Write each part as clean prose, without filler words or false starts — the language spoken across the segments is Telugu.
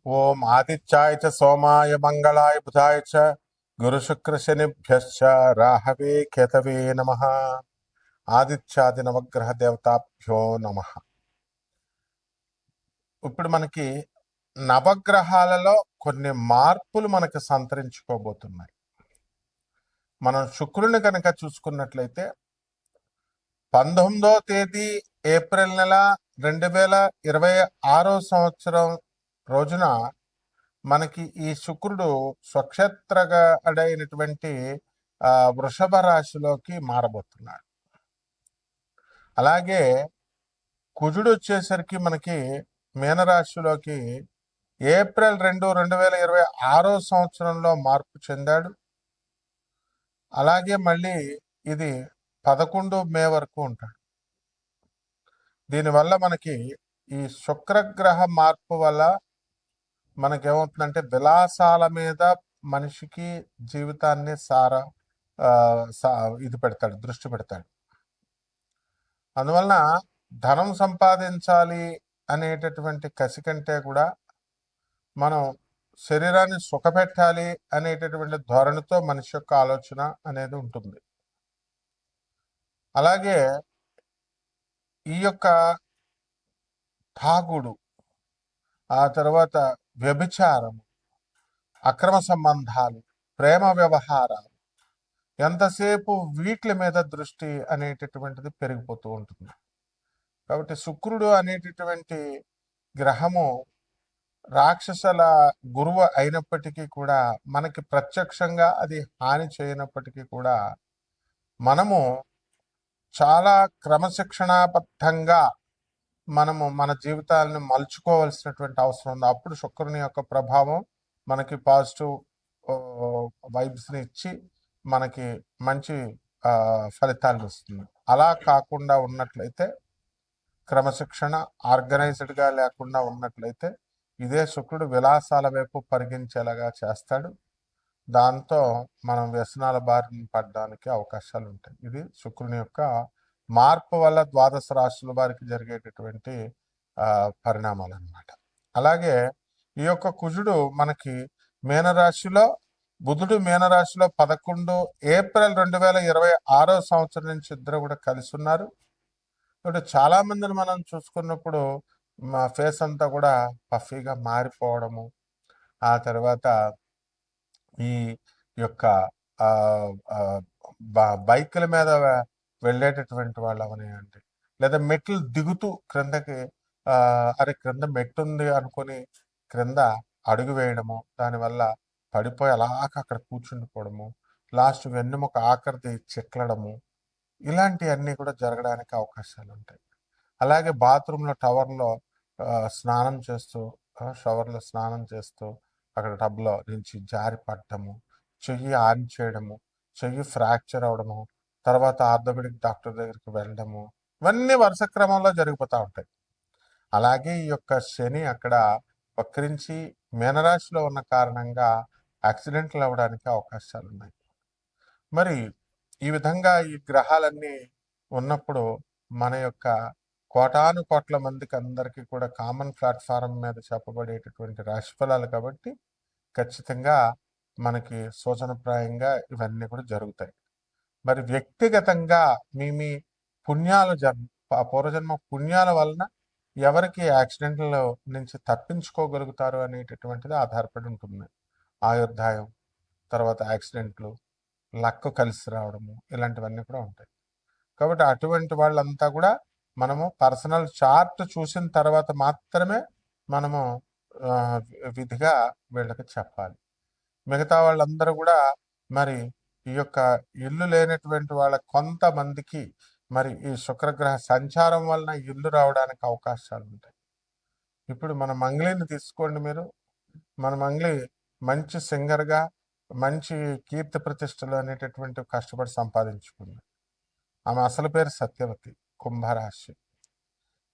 ఓం ఆదిత్యాయ చ సోమాయ మంగళాయ బుధాయ చ గురుశుక్రశనిభ్యశ్చ రాహవే కేతవే నమః. ఆదిత్యాది నవగ్రహ దేవతాభ్యో నమః. ఇప్పుడు మనకి నవగ్రహాలలో కొన్ని మార్పులు మనకి సంతరించుకోబోతున్నాయి. మనం శుక్రుని కనుక చూసుకున్నట్లయితే 19వ తేదీ ఏప్రిల్ నెల 2026 సంవత్సరం రోజున మనకి ఈ శుక్రుడు స్వక్షేత్రగడైనటువంటి వృషభ రాశిలోకి మారబోతున్నాడు. అలాగే కుజుడు వచ్చేసరికి మనకి మీనరాశిలోకి ఏప్రిల్ 2, 2026 సంవత్సరంలో మార్పు చెందాడు. అలాగే మళ్ళీ ఇది 11 మే వరకు ఉంటాడు. దీనివల్ల మనకి ఈ శుక్రగ్రహ మార్పు వల్ల మనకేమవుతుందంటే విలాసాల మీద మనిషికి జీవితాన్ని ఇది పెడతాడు, దృష్టి పెడతాడు. అందువలన ధనం సంపాదించాలి అనేటటువంటి కసి కంటే కూడా మనం శరీరాన్ని సుఖపెట్టాలి అనేటటువంటి ధోరణితో మనిషి యొక్క ఆలోచన అనేది ఉంటుంది. అలాగే ఈ యొక్క తాగుడు, ఆ తర్వాత వ్యభిచారం, అక్రమ సంబంధాలు, ప్రేమ వ్యవహారాలు, ఎంతసేపు వీటి మీద దృష్టి అనేటటువంటిది పెరిగిపోతూ ఉంటుంది. కాబట్టి శుక్రుడు అనేటటువంటి గ్రహము రాక్షసుల గురువు అయినప్పటికీ కూడా మనకి ప్రత్యక్షంగా అది హాని చేయనప్పటికీ కూడా మనము చాలా క్రమశిక్షణాబద్ధంగా మనము మన జీవితాలను మలుచుకోవాల్సినటువంటి అవసరం ఉంది. అప్పుడు శుక్రుని యొక్క ప్రభావం మనకి పాజిటివ్ వైబ్స్ని ఇచ్చి మనకి మంచి ఫలితాలను ఇస్తుంది. అలా కాకుండా ఉన్నట్లయితే, క్రమశిక్షణ ఆర్గనైజ్డ్గా లేకుండా ఉన్నట్లయితే ఇదే శుక్రుడు విలాసాల వైపు పరిగించేలాగా చేస్తాడు. దాంతో మనం వ్యసనాల బారిన పడడానికి అవకాశాలు ఉంటాయి. ఇది శుక్రుని యొక్క మార్పు వల్ల ద్వాదశ రాశుల వారికి జరిగేటటువంటి పరిణామాలు అన్నమాట. అలాగే ఈ యొక్క కుజుడు మనకి మీనరాశిలో, బుధుడు మీనరాశిలో 11 ఏప్రిల్ 2026 సంవత్సరం నుంచి ఇద్దరు కూడా కలిసి ఉన్నారు. కాబట్టి చాలా మందిని మనం చూసుకున్నప్పుడు మా ఫేస్ అంతా కూడా పఫీగా మారిపోవడము, ఆ తర్వాత ఈ యొక్క బైకుల మీద వెళ్ళేటటువంటి వాళ్ళు అవనివ్వండి, లేదా మెట్లు దిగుతూ క్రిందకి అరే క్రింద మెట్టు ఉంది అనుకొని క్రింద అడుగు వేయడము, దానివల్ల పడిపోయి అలాగ అక్కడ కూర్చుండిపోవడము, లాస్ట్ వెన్నుముక ఆఖరిది చిట్లడము, ఇలాంటివన్నీ కూడా జరగడానికి అవకాశాలు ఉంటాయి. అలాగే బాత్రూంలో టవర్లో స్నానం చేస్తూ, షవర్లో స్నానం చేస్తూ అక్కడ టబ్లో నుంచి జారి పడటము, చెయ్యి ఆన్ చేయడము, చెయ్యి ఫ్రాక్చర్ అవడము, తర్వాత ఆర్థోపెడిక్ డాక్టర్ దగ్గరికి వెళ్ళడము, ఇవన్నీ వరుస క్రమంలో జరిగిపోతూ ఉంటాయి. అలాగే ఈ యొక్క శని అక్కడ వక్రించి మీనరాశిలో ఉన్న కారణంగా యాక్సిడెంట్లు అవ్వడానికి అవకాశాలు ఉన్నాయి. మరి ఈ విధంగా ఈ గ్రహాలన్నీ ఉన్నప్పుడు మన యొక్క కోటాను కోట్ల మందికి అందరికీ కూడా కామన్ ప్లాట్ఫారం మీద చెప్పబడేటటువంటి రాశి ఫలాలు కాబట్టి ఖచ్చితంగా మనకి సూచనప్రాయంగా ఇవన్నీ కూడా జరుగుతాయి. మరి వ్యక్తిగతంగా మీ పుణ్యాలు పూర్వజన్మ పుణ్యాల వలన ఎవరికి యాక్సిడెంట్ల నుంచి తప్పించుకోగలుగుతారు అనేటటువంటిది ఆధారపడి ఉంటుంది. ఆయుర్దాయం, తర్వాత యాక్సిడెంట్లు, లక్ కలిసి రావడము, ఇలాంటివన్నీ కూడా ఉంటాయి. కాబట్టి అటువంటి వాళ్ళంతా కూడా మనము పర్సనల్ చార్ట్ చూసిన తర్వాత మాత్రమే మనము విధిగా వీళ్ళకి చెప్పాలి. మిగతా వాళ్ళందరూ కూడా మరి ఈ యొక్క ఇల్లు లేనటువంటి వాళ్ళ కొంతమందికి మరి ఈ శుక్రగ్రహ సంచారం వలన ఇల్లు రావడానికి అవకాశాలు ఉంటాయి. ఇప్పుడు మన మంగ్లీని తీసుకోండి మీరు. మన మంగ్లీ మంచి సింగర్గా, మంచి కీర్తి ప్రతిష్టలు అనేటటువంటి కష్టపడి సంపాదించుకుంది. ఆమె అసలు పేరు సత్యవతి, కుంభరాశి.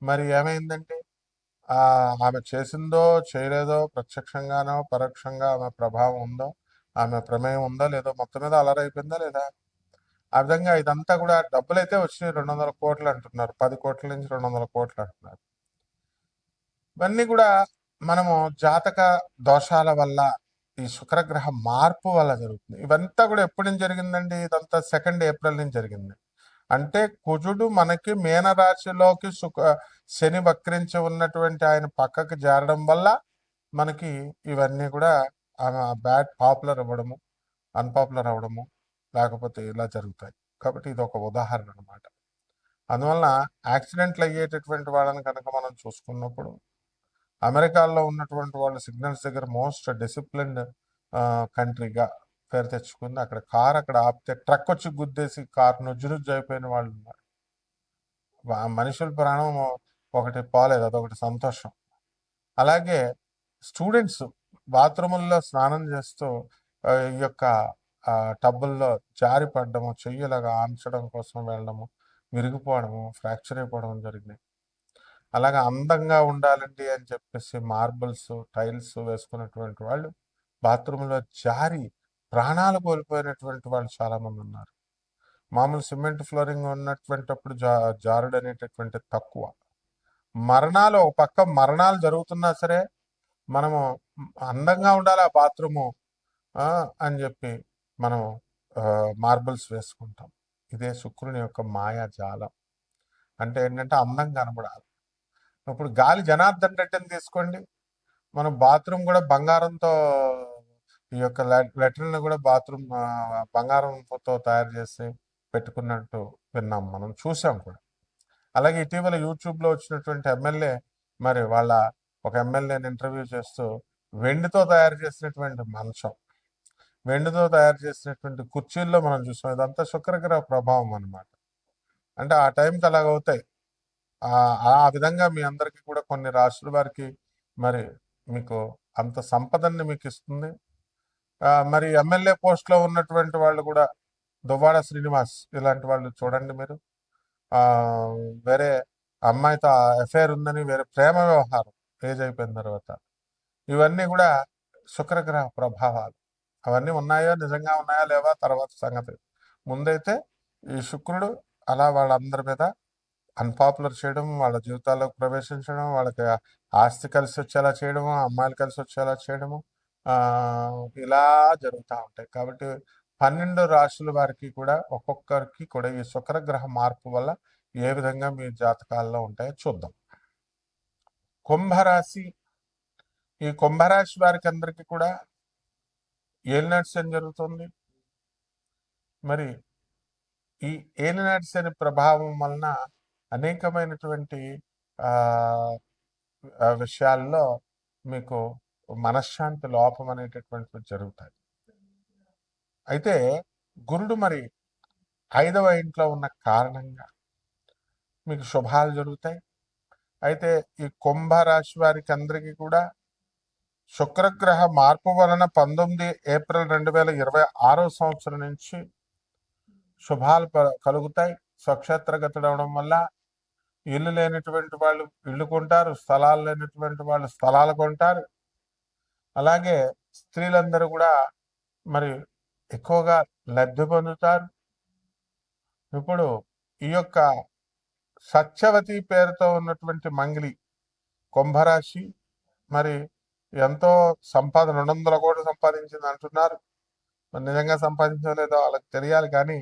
మరి ఏమైందంటే ఆమె చేసిందో చేయలేదో, ప్రత్యక్షంగానో పరోక్షంగా ఆమె ప్రభావం ఉందో, ఆమె ప్రమేయం ఉందో లేదో, మొత్తం మీద అలరైపోయిందా లేదా? ఆ విధంగా ఇదంతా కూడా డబ్బులు అయితే వచ్చినాయి, 200 కోట్లు అంటున్నారు, 10 కోట్ల నుంచి 200 కోట్లు అంటున్నారు. ఇవన్నీ కూడా మనము జాతక దోషాల వల్ల ఈ శుక్రగ్రహ మార్పు వల్ల జరుగుతుంది. ఇవంతా కూడా ఎప్పటి నుంచి జరిగిందండి? ఇదంతా 2 ఏప్రిల్ నుంచి జరిగింది. అంటే కుజుడు మనకి మీనరాశిలోకి శని వక్రించి ఉన్నటువంటి ఆయన పక్కకి జారడం వల్ల మనకి ఇవన్నీ కూడా బ్యాడ్ పాపులర్ అవ్వడము, అన్పాపులర్ అవ్వడము, లేకపోతే ఇలా జరుగుతాయి. కాబట్టి ఇది ఒక ఉదాహరణ అనమాట. అందువలన యాక్సిడెంట్లు అయ్యేటటువంటి వాళ్ళని కనుక మనం చూసుకున్నప్పుడు అమెరికాలో ఉన్నటువంటి వాళ్ళు సిగ్నల్స్ దగ్గర మోస్ట్ డిసిప్లిన్డ్ కంట్రీగా పేరు తెచ్చుకుంది. అక్కడ కార్ అక్కడ ఆపితే ట్రక్ వచ్చి గుద్దేసి కార్ నుజ్జు నుజ్జు అయిపోయిన వాళ్ళు ఉన్నారు. మనుషుల ప్రాణం ఒకటి పోలేదు, అదొకటి సంతోషం. అలాగే స్టూడెంట్స్ బాత్రూముల్లో స్నానం చేస్తూ ఈ యొక్క టబ్బుల్లో జారి పడ్డము, చెయ్యలాగా ఆంచడం కోసం వెళ్ళడము, విరిగిపోవడము, ఫ్రాక్చర్ అయిపోవడం జరిగినాయి. అలాగే అందంగా ఉండాలండి అని చెప్పేసి మార్బుల్స్, టైల్స్ వేసుకున్నటువంటి వాళ్ళు బాత్రూంలో జారి ప్రాణాలు కోల్పోయినటువంటి వాళ్ళు చాలామంది ఉన్నారు. మామూలు సిమెంట్ ఫ్లోరింగ్ ఉన్నటువంటిప్పుడు జారుడు అనేటటువంటి తక్కువ. మరణాలు ఒక పక్క మరణాలు జరుగుతున్నా సరే మనము అందంగా ఉండాలి ఆ బాత్రూము అని చెప్పి మనం మార్బుల్స్ వేసుకుంటాం. ఇదే శుక్రుని యొక్క మాయాజాలం. అంటే ఏంటంటే అందం కనబడాలి. ఇప్పుడు గాలి జనార్దన్ రెడ్డిని తీసుకోండి, మనం బాత్రూమ్ కూడా బంగారంతో ఈ యొక్క లెటర్ని కూడా బాత్రూమ్ బంగారంతో తయారు చేసి పెట్టుకున్నట్టు విన్నాం, మనం చూసాం కూడా. అలాగే ఇటీవల యూట్యూబ్లో వచ్చినటువంటి ఎమ్మెల్యే, మరి వాళ్ళ ఒక ఎమ్మెల్యేని ఇంటర్వ్యూ చేస్తూ వెండితో తయారు చేసినటువంటి మంచం, వెండితో తయారు చేసినటువంటి కుర్చీల్లో మనం చూసాం. ఇదంతా శుక్రగ్రహ ప్రభావం అనమాట. అంటే ఆ టైంకి అలాగవుతాయి. ఆ విధంగా మీ అందరికీ కూడా కొన్ని రాష్ట్రాల వారికి మరి మీకు అంత సంపదన్ని మీకు ఇస్తుంది. మరి ఎమ్మెల్యే పోస్ట్లో ఉన్నటువంటి వాళ్ళు కూడా దువ్వాడ శ్రీనివాస్ ఇలాంటి వాళ్ళు చూడండి మీరు, వేరే అమ్మాయితో ఎఫ్ఐఆర్ ఉందని వేరే ప్రేమ వ్యవహారం ఏజ్ అయిపోయిన తర్వాత, ఇవన్నీ కూడా శుక్రగ్రహ ప్రభావాలు. అవన్నీ ఉన్నాయో నిజంగా ఉన్నాయా లేవా తర్వాత సంగతి. ముందైతే ఈ శుక్రుడు అలా వాళ్ళందరి మీద అన్పాపులర్ చేయడం, వాళ్ళ జీవితాల్లోకి ప్రవేశించడం, వాళ్ళకి ఆస్తి కలిసి వచ్చేలా చేయడము, అమ్మాయిలు కలిసి వచ్చేలా చేయడము, ఇలా జరుగుతూ ఉంటాయి. కాబట్టి 12 రాశుల వారికి కూడా ఒక్కొక్కరికి కూడా ఈ శుక్రగ్రహ మార్పు వల్ల ఏ విధంగా మీ జాతకాల్లో ఉంటాయో చూద్దాం. కుంభరాశి, ఈ కుంభరాశి వారికి అందరికీ కూడా ఏలినాటి శని జరుగుతుంది. మరి ఈ ఏలినాటి శని ప్రభావం వలన అనేకమైనటువంటి విషయాల్లో మీకు మనశ్శాంతి లోపం అనేటటువంటివి జరుగుతాయి. అయితే గురుడు మరి 5వ ఇంట్లో ఉన్న కారణంగా మీకు శుభాలు జరుగుతాయి. అయితే ఈ కుంభరాశి వారికి అందరికీ కూడా శుక్రగ్రహ మార్పు వలన 19 ఏప్రిల్ 2026 సంవత్సరం నుంచి శుభాలు కలుగుతాయి. స్వక్షేత్రగతుడు అవడం వల్ల ఇల్లు లేనటువంటి వాళ్ళు ఇల్లు కొంటారు, స్థలాలు లేనటువంటి వాళ్ళు స్థలాలు కొంటారు. అలాగే స్త్రీలందరూ కూడా మరి ఎక్కువగా లబ్ధి పొందుతారు. ఇప్పుడు ఈ యొక్క సత్యవతి పేరుతో ఉన్నటువంటి మంగిలి కుంభరాశి మరి ఎంతో సంపాదన 200 కోట్లు సంపాదించింది అంటున్నారు. మరి నిజంగా సంపాదించలేదో వాళ్ళకి తెలియాలి, కానీ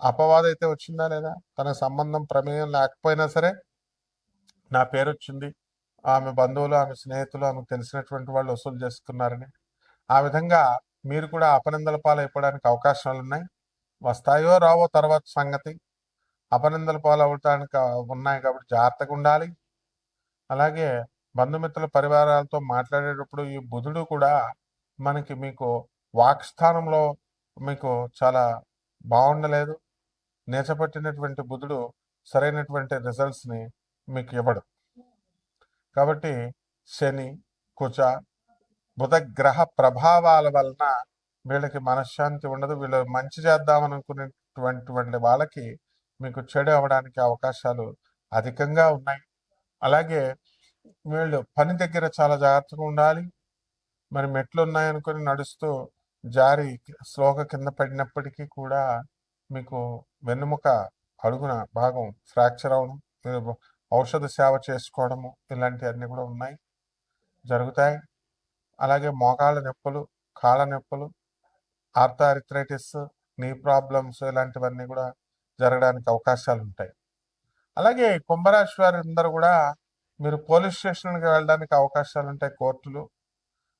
అపవాదం అయితే వచ్చిందా లేదా, తన సంబంధం ప్రమేయం లేకపోయినా సరే నా పేరు వచ్చింది, ఆమె బంధువులు, ఆమె స్నేహితులు, ఆమెకు తెలిసినటువంటి వాళ్ళు వసూలు చేసుకున్నారని. ఆ విధంగా మీరు కూడా అపనిందల పాలైపోవడానికి అవకాశాలు ఉన్నాయి. వస్తాయో రావో తర్వాత సంగతి. అపనిందల పాలు అవటానికి ఉన్నాయి కాబట్టి జాగ్రత్తగా ఉండాలి. అలాగే బంధుమిత్రుల పరివారాలతో మాట్లాడేటప్పుడు ఈ బుధుడు కూడా మనకి మీకు వాక్స్థానంలో మీకు చాలా బాగుండలేదు. నేచపట్టినటువంటి బుధుడు సరైనటువంటి రిజల్ట్స్ని మీకు ఇవ్వడు. కాబట్టి శని, కుజ, బుధ గ్రహ ప్రభావాల వలన వీళ్ళకి మనశ్శాంతి ఉండదు. వీళ్ళు మంచి చేద్దామనుకునేటువంటి వాళ్ళకి మీకు చెడు అవ్వడానికి అవకాశాలు అధికంగా ఉన్నాయి. అలాగే వీళ్ళు పని దగ్గర చాలా జాగ్రత్తగా ఉండాలి. మరి మెట్లు ఉన్నాయనుకొని నడుస్తూ జారి స్లోగా కింద పడినప్పటికీ కూడా మీకు వెన్నుముక అడుగున భాగం ఫ్రాక్చర్ అవడం, ఔషధ సేవ చేసుకోవడము, ఇలాంటివన్నీ కూడా ఉన్నాయి. జరుగుతాయి. అలాగే మోకాళ్ళ నొప్పులు, కాళ్ళ నొప్పులు, ఆర్థరైటిస్, నీ ప్రాబ్లమ్స్ ఇలాంటివన్నీ కూడా జరగడానికి అవకాశాలు ఉంటాయి. అలాగే కుంభరాశి వారందరూ కూడా మీరు పోలీస్ స్టేషన్కి వెళ్ళడానికి అవకాశాలు ఉంటాయి, కోర్టులు.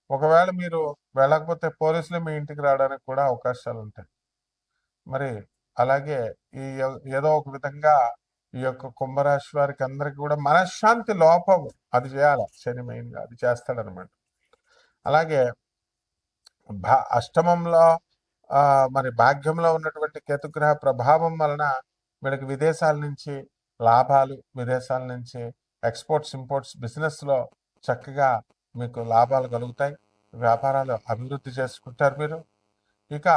ఒకవేళ మీరు వెళ్ళకపోతే పోలీసులు మీ ఇంటికి రావడానికి కూడా అవకాశాలు ఉంటాయి. మరి అలాగే ఈ ఏదో ఒక విధంగా ఈ యొక్క కుంభరాశి వారికి అందరికి కూడా మనశ్శాంతి లోపం అది చేయాలి. శని మెయిన్గా అది చేస్తాడనమాట. అలాగే అష్టమంలో మరి భాగ్యంలో ఉన్నటువంటి కేతుగ్రహ ప్రభావం వలన వీళ్ళకి విదేశాల నుంచి లాభాలు, విదేశాల నుంచి ఎక్స్పోర్ట్స్ ఇంపోర్ట్స్ బిజినెస్లో చక్కగా మీకు లాభాలు కలుగుతాయి. వ్యాపారాలు అభివృద్ధి చేసుకుంటారు మీరు. ఇక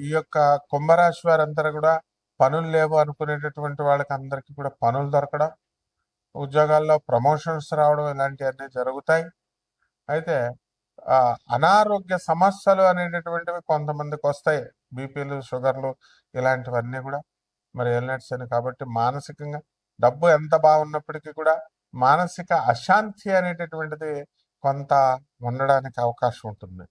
ఈ యొక్క కుంభరాశి వారందరూ కూడా పనులు లేవు అనుకునేటటువంటి వాళ్ళకి అందరికీ కూడా పనులు దొరకడం, ఉద్యోగాల్లో ప్రమోషన్స్ రావడం ఇలాంటివన్నీ జరుగుతాయి. అయితే అనారోగ్య సమస్యలు అనేటటువంటివి కొంతమందికి వస్తాయి. బీపీలు, షుగర్లు ఇలాంటివన్నీ కూడా మరి ఎల్నెట్స్ అని. కాబట్టి మానసికంగా డబ్బు ఎంత బాగున్నప్పటికీ కూడా మానసిక అశాంతి అనేటటువంటిది కొంత ఉండడానికి అవకాశం ఉంటుంది.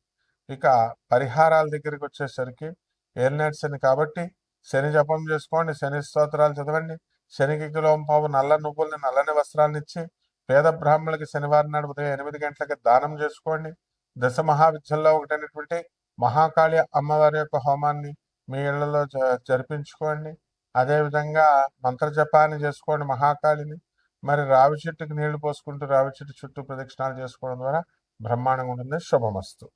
ఇక పరిహారాల దగ్గరికి వచ్చేసరికి ఎల్నెట్స్ అని కాబట్టి శని జపం చేసుకోండి, శని స్తోత్రాలు చదవండి, శనికి కిలోంపావు నల్ల నువ్వుల్ని, నల్లని వస్త్రాలను ఇచ్చి పేద బ్రాహ్మణులకి శనివారం నాడు ఉదయం 8 గంటలకి దానం చేసుకోండి. దశ మహావిద్యల్లో ఒకటైనటువంటి మహాకాళి అమ్మవారి యొక్క హోమాన్ని మీ ఇళ్లలో జరిపించుకోండి. అదేవిధంగా మంత్రజపాన్ని చేసుకోండి మహాకాళిని. మరి రావి చెట్టుకి నీళ్లు పోసుకుంటూ రావి చెట్టు చుట్టూ ప్రదక్షిణాలు చేసుకోవడం ద్వారా బ్రహ్మాండంగా ఉంటుంది. శుభమస్తు.